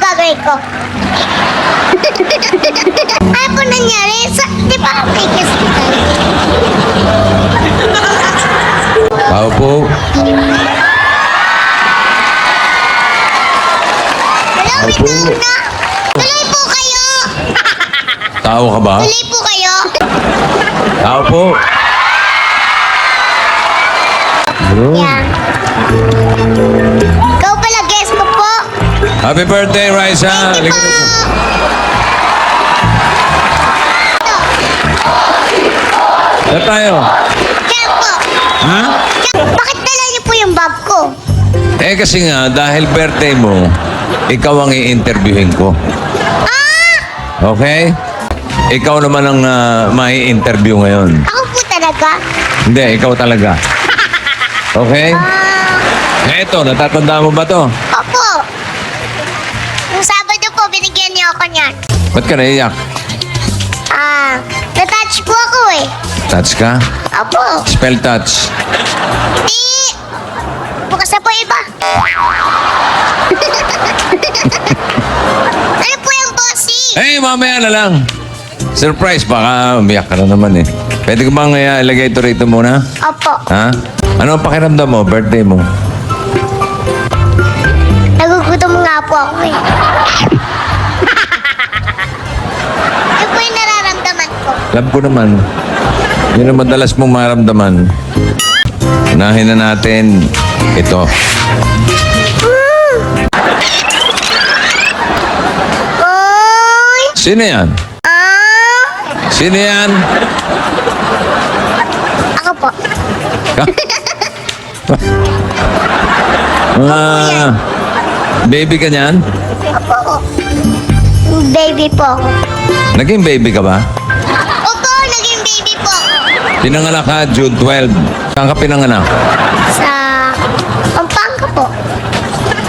bagay ko. Ano po nangyari? Di ba may hospital? Tao po. Hello, may tao na. Tuloy po kayo. Tao ka ba? Tuloy po kayo. Tao po. Yan. Ikaw pala, guest ko po. Happy birthday, Raisa. Thank you po. Saan tayo? Diyan po. Ha? Bakit dala niyo po yung bag ko? Eh kasi nga, dahil birthday mo, ikaw ang i-interviewin ko. Ah! Okay? Ikaw naman ang mai-interview ngayon. Ako po talaga. Hindi, ikaw talaga. Okay? Ah, Eto, natatanda mo ba to? opo. Yung Sabado po, binigyan niyo ako niyan. Ba't ka naiyak? Na-touch po ako eh. Touch ka? Opo. Spell touch. Bukas na po iba. Ano po yung bossy? Eh, mamaya na lang. Surprise, baka umiyak ka na naman eh. Pwede ko bang ilagay ito rito muna? Opo. Ha? Ano ang pakiramdam mo? Birthday mo? Nagugutom nga po ako eh. Ano po yung nararamdaman ko? Alam ko naman. Yun ang madalas mong maramdaman. Unahin na natin ito. Oy! Sino yan? Sino yan? Ako po. Baby ka niyan? Opo. Baby po ako. Naging baby ka ba? Opo, naging baby po ako. Pinanganak ka June 12. Saan ka pinanganak? Sa Pampanga po.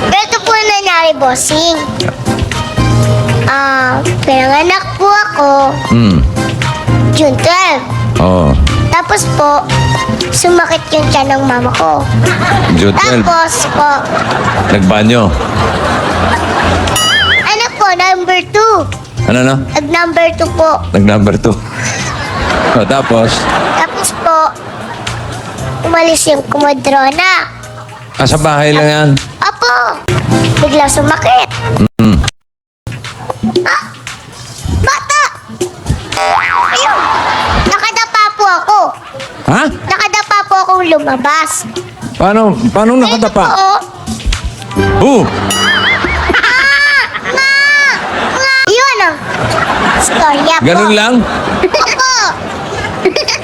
Pero ito po ang nangyari, bossing. Pinanganak po ako June 12. Oo. Tapos po, sumakit yung tiyan ng mama ko. June 12. Tapos po, Nagbanyo. ano po, number 2. Ano no? Nag-number 2 po. Nag-number 2. Tapos, Tapos po, umalis yung kumadrona. sa bahay lang yan. Apo, bigla sumakit. Bata! Ayun, nakadapa po ako. Ha? Nakadapa po akong lumabas. Paano Ito nakadapa? po, yun oh. Storya po. Ganun lang? Opo.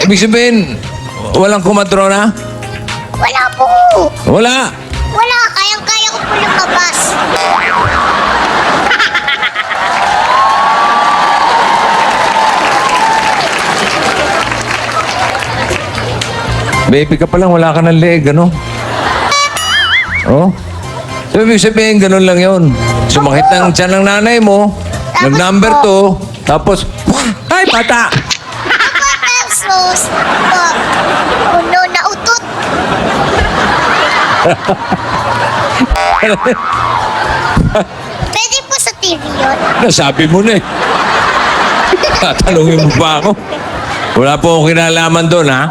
Ibig sabihin, walang kumadrona? Wala po. Wala. Wala, kayang-kaya ko po lumabas. Baby ka pa lang, wala ka ng leeg, ano? Oh? So, ibig sabihin, ganun lang yun. Sumakit ng tiyan ng nanay mo, nag-number 2, tapos, ay, bata! Ako, Texas. Po. Uno na utot. Pwede po sa TV yun. Nasabi mo na eh. Tatanungin mo pa ako. Wala po akong kinalaman doon, ha?